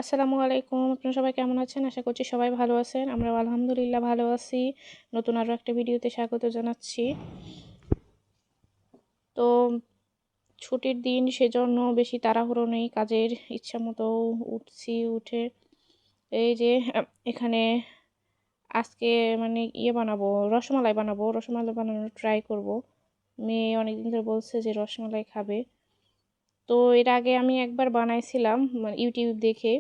আসসালামু আলাইকুম। আপনারা সবাই কেমন আছেন? আশা করছি সবাই ভালো আছেন। আমরাও আলহামদুলিল্লাহ ভালো আছি। নতুন আরও একটা ভিডিওতে স্বাগত জানাচ্ছি। তো ছুটির দিন, সেজন্য বেশি তাড়াহুড়ো নেই। কাজের ইচ্ছামতো উঠছি, উঠে এই যে এখানে আজকে বানাবো, রসমালাই বানাবো। রসমালাই বানানোর ট্রাই করব। মেয়ে অনেকদিন ধরে বলছে যে রসমালাই খাবে। তো এর আগে আমি একবার বানাইছিলাম, ইউটিউব দেখে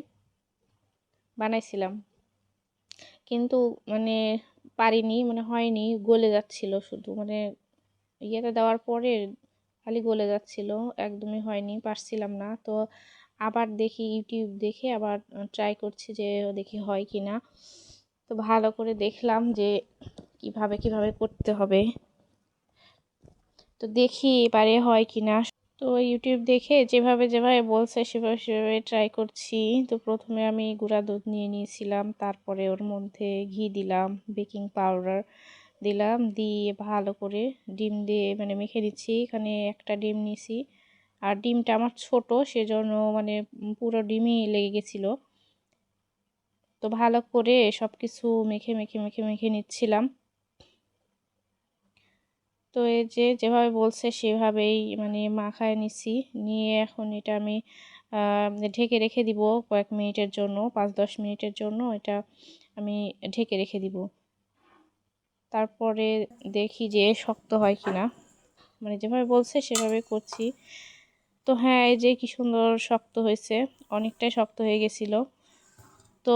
বানাইছিলাম। কিন্তু পারিনি, হয়নি, গলে যাচ্ছিল শুধু। ইয়েতে দেওয়ার পরে খালি গলে যাচ্ছিল, একদমই হয়নি, পারছিলাম না। তো আবার দেখি, ইউটিউব দেখে আবার ট্রাই করছি যে দেখি হয় কি না। তো ভালো করে দেখলাম যে কিভাবে করতে হবে। তো দেখি এবারে হয় কি না। তো ইউটিউব দেখে যেভাবে বলছে সেভাবে ট্রাই করছি। তো প্রথমে আমি গুঁড়া দুধ নিয়ে নিয়েছিলাম, তারপরে ওর মধ্যে ঘি দিলাম, বেকিং পাউডার দিলাম, দিয়ে ভালো করে ডিম দিয়ে মেখে নিচ্ছি। এখানে একটা ডিম নিয়েছি, আর ডিমটা আমার ছোট, সেজন্য পুরো ডিমই লেগে গেছিলো। তো ভালো করে সব কিছু মেখে নিচ্ছিলাম। তো এই যেভাবে বলছে সেভাবেই মাখায় নিছি। নিয়ে এখন এটা আমি ঢেকে রেখে দিব কয়েক মিনিটের জন্য, 5-10 মিনিটের জন্য এটা আমি ঢেকে রেখে দিব। তারপরে দেখি যে শক্ত হয় কিনা। যেভাবে বলছে সেভাবে করছি। তো হ্যাঁ, এই যে কি সুন্দর শক্ত হয়েছে, অনেকটাই শক্ত হয়ে গেছিল। তো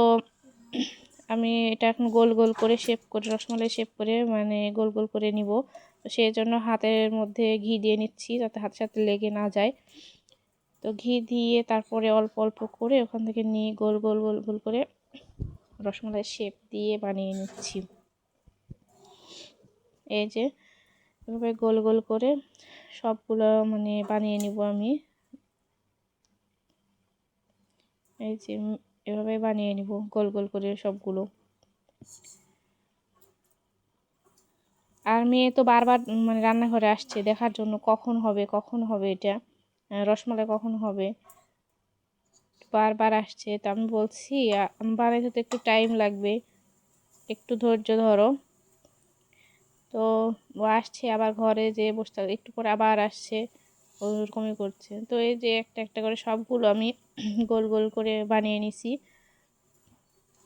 আমি এটা এখন গোল গোল করে শেপ করে, রসমালাই শেপ করে গোল গোল করে নিব। তো সেই জন্য হাতের মধ্যে ঘি দিয়ে নিচ্ছি, যাতে হাতের সাথে লেগে না যায়। তো ঘি দিয়ে তারপরে অল্প অল্প করে ওখান থেকে নিয়ে গোল গোল গোল গোল করে রসমালাই শেপ দিয়ে বানিয়ে নিচ্ছি। এই যে এভাবে গোল গোল করে সবগুলো বানিয়ে নিব আমি। এই যে এভাবে বানিয়ে নিব গোল গোল করে সবগুলো। আর মেয়ে তো বারবার রান্নাঘরে আসছে দেখার জন্য কখন হবে এটা রসমালাই কখন হবে, বারবার আসছে। তো আমি বলছি বানাইতে তো একটু টাইম লাগবে, একটু ধৈর্য ধরো। তো ও আসছে, আবার ঘরে যে বসতে একটু পরে আবার আসছে, ওরকমই করছে। তো এই যে একটা একটা করে সবগুলো আমি গোল গোল করে বানিয়ে নিছি।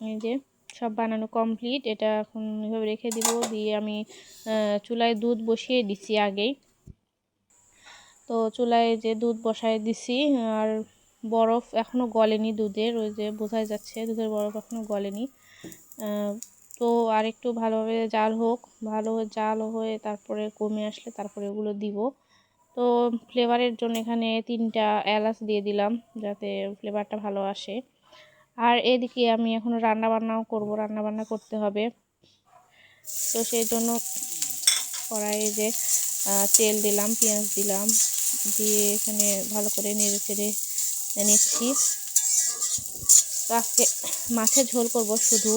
এই যে সব বানানো কমপ্লিট। এটা এখন এভাবে রেখে দিব। দিয়ে আমি চুলায় দুধ বসিয়ে দিছি আগেই। তো চুলায় যে দুধ বসায় দিছি, আর বরফ এখনো গলেনি দুধের, ওই যে বোঝাই যাচ্ছে দুধের বরফ এখনো গলেনি। তো আর একটু ভালোভাবে জাল হোক, ভালো জাল হয়ে তারপরে কমে আসলে তারপরে ওগুলো দিব। তো ফ্লেভারের জন্য এখানে 3টা এলাচ দিয়ে দিলাম, যাতে ফ্লেভারটা ভালো আসে। আর এদিকে আমি এখনো রান্নাবান্নাও করব, রান্নাবান্না করতে হবে। তো সেই জন্য কড়াইয়ে যে তেল দিলাম, পেঁয়াজ দিলাম, দিয়ে এখানে ভালো করে নেড়ে চেড়ে নিচ্ছি। তো আজকে মাছের ঝোল করব, শুধু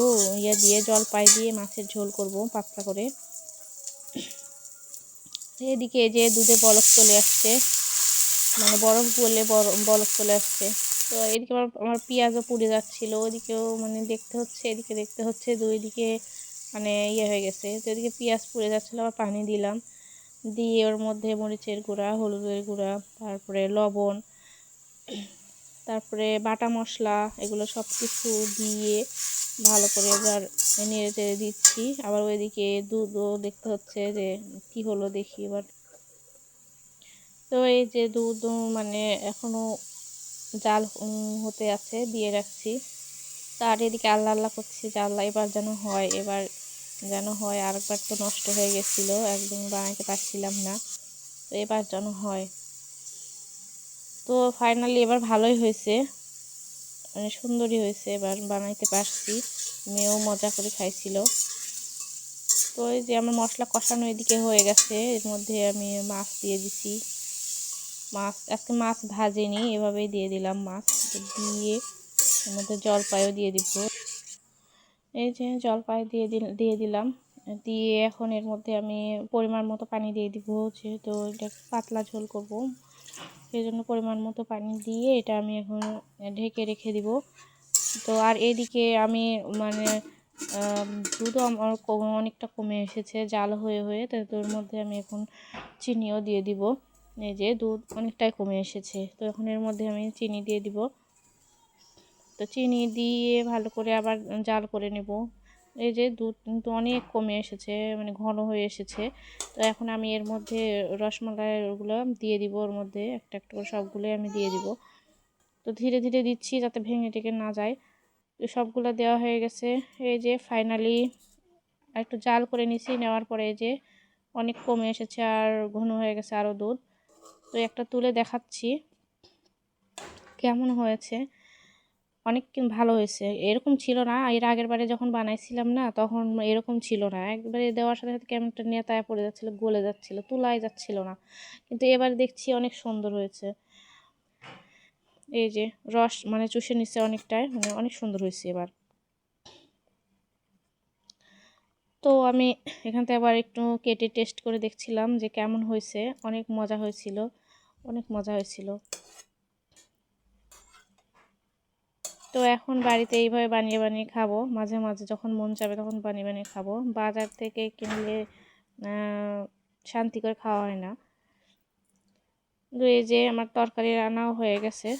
জলপাই দিয়ে মাছের ঝোল করব পাতলা করে। এদিকে যে দুধে বলক চলে আসছে, বরফ গলে বলক চলে আসছে। তো এদিকে আমার পেঁয়াজও পুড়ে যাচ্ছিল, ওদিকেও এদিকে দেখতে হচ্ছে, দুই দিকে হয়ে গেছে। তো এদিকে পেঁয়াজ পুড়ে যাচ্ছিলো, আবার পানি দিলাম, দিয়ে ওর মধ্যে মরিচের গুঁড়া, হলুদের গুঁড়া, তারপরে লবণ, তারপরে বাটা মশলা, এগুলো সব কিছু দিয়ে ভালো করে এবার নেড়ে চেড়ে দিচ্ছি। আবার ওইদিকে দুধও দেখতে হচ্ছে যে কি হলো, দেখি এবার। তো এই যে দুধ এখনো জাল হতে আছে, দিয়ে রাখছি। তার এদিকে আল্লাহ করছি যে আল্লাহ এবার যেন হয়। আরেকবার তো নষ্ট হয়ে গেছিলো, একদম বানাইতে পারছিলাম না। তো এবার যেন হয়। তো ফাইনালি এবার ভালোই হয়েছে, সুন্দরই হয়েছে, এবার বানাইতে পারছি। মেয়েও মজা করে খাইছিল। তো এই যে আমার মশলা কষানো এদিকে হয়ে গেছে, এর মধ্যে আমি মাছ দিয়ে দিছি। আজকে মাছ ভাজিনি, এভাবেই দিয়ে দিলাম মাছ দিয়ে। এর মধ্যে জলপাইও দিয়ে দিব। এই যে জলপাই দিয়ে দিলাম। দিয়ে এখন এর মধ্যে আমি পরিমাণ মতো পানি দিয়ে দিব, যেহেতু এটা পাতলা ঝোল করব, সেই জন্য পরিমাণ মতো পানি দিয়ে এটা আমি এখন ঢেকে রেখে দিব। তো আর এদিকে আমি মানে দুধও আমার অনেকটা কমে এসেছে জাল হয়ে হয়ে, তো তোর মধ্যে আমি এখন চিনিও দিয়ে দিব। এই যে দুধ অনেকটাই কমে এসেছে, তো এখন এর মধ্যে আমি চিনি দিয়ে দিব। তো চিনি দিয়ে ভালো করে আবার জাল করে নেব। এই যে দুধ কিন্তু অনেক কমে এসেছে, মানে ঘন হয়ে এসেছে। তো এখন আমি এর মধ্যে রসমালাইগুলো দিয়ে দিব, ওর মধ্যে একটা একটা করে সবগুলোই আমি দিয়ে দিব। তো ধীরে ধীরে দিচ্ছি যাতে ভেঙে টেকে না যায়। তো সবগুলো দেওয়া হয়ে গেছে। এই যে ফাইনালি একটু জাল করে নিছি, নেওয়ার পরে এই যে অনেক কমে এসেছে আর ঘন হয়ে গেছে আরও দুধ। তো একটা তুলে দেখাচ্ছি কেমন হয়েছে। অনেক ভালো হয়েছে, এরকম ছিল না এর আগের বারে যখন বানাইছিলাম না, তখন এরকম ছিল না, একবারে দেওয়ার সাথে সাথে কেমন একটা নেতায় পড়ে যাচ্ছিলো, গলে যাচ্ছিলো, তুলাই যাচ্ছিল না। কিন্তু এবার দেখছি অনেক সুন্দর হয়েছে। এই যে রস মানে চুষে নিচ্ছে অনেকটাই, মানে অনেক সুন্দর হয়েছে এবার। তো আমি এখান থেকে আবার একটু কেটে টেস্ট করে দেখছিলাম যে কেমন হয়েছে। অনেক মজা হয়েছিল, অনেক মজা হয়েছিল। তো এখন বাড়িতে এইভাবে বানিয়ে বানিয়ে খাবো, মাঝে মাঝে যখন মন চাবে তখন বানিয়ে বানিয়ে খাবো। বাজার থেকে কিনলে শান্তি করে খাওয়া হয় না। তো এই যে আমার তরকারি রান্নাও হয়ে গেছে,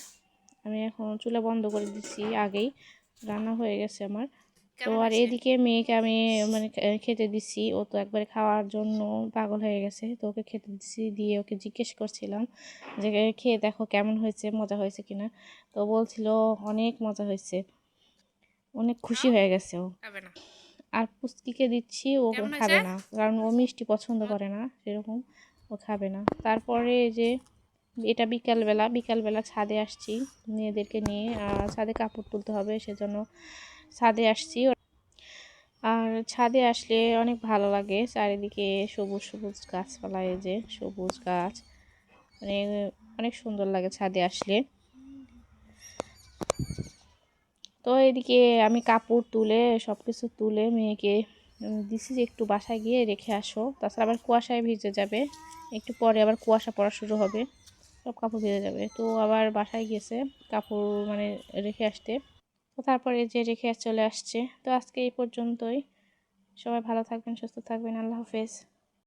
আমি এখন চুলা বন্ধ করে দিচ্ছি, আগেই রান্না হয়ে গেছে আমার। তো আর এদিকে মেয়েকে আমি মানে খেতে দিচ্ছি, ও তো একবারে খাওয়ার জন্য পাগল হয়ে গেছে। তো ওকে খেতে দিচ্ছি, দিয়ে ওকে জিজ্ঞেস করছিলাম যে খেয়ে দেখো কেমন হয়েছে, মজা হয়েছে কিনা। তো বলছিল অনেক মজা হয়েছে, অনেক খুশি হয়ে গেছে ও। আর পুচকিকে দিচ্ছি, ও খাবে না, কারণ ও মিষ্টি পছন্দ করে না সেরকম, ও খাবে না। তারপরে যে এটা বিকালবেলা, বিকালবেলা ছাদে আসছি মেয়েদেরকে নিয়ে, ছাদে কাপড় তুলতে হবে সেজন্য ছাদে আসছি। আর ছাদে আসলে অনেক ভালো লাগে, চারিদিকে সবুজ সবুজ গাছপালা, এই যে সবুজ গাছ, মানে অনেক সুন্দর লাগে ছাদে আসলে। তো এদিকে আমি কাপড় তুলে সব কিছু তুলে মেয়েকে দিছি যে একটু বাসায় গিয়ে রেখে আসো, তাছাড়া আবার কুয়াশায় ভিজে যাবে, একটু পরে আবার কুয়াশা পড়া শুরু হবে, সব কাপড় ভিজে যাবে। তো আবার বাসায় গেছে কাপড় মানে রেখে আসতে। তো তারপরে যে রেখে চলে আসছে। তো আজকে এই পর্যন্তই, সবাই ভালো থাকবেন, সুস্থ থাকবেন, আল্লাহ হাফেজ।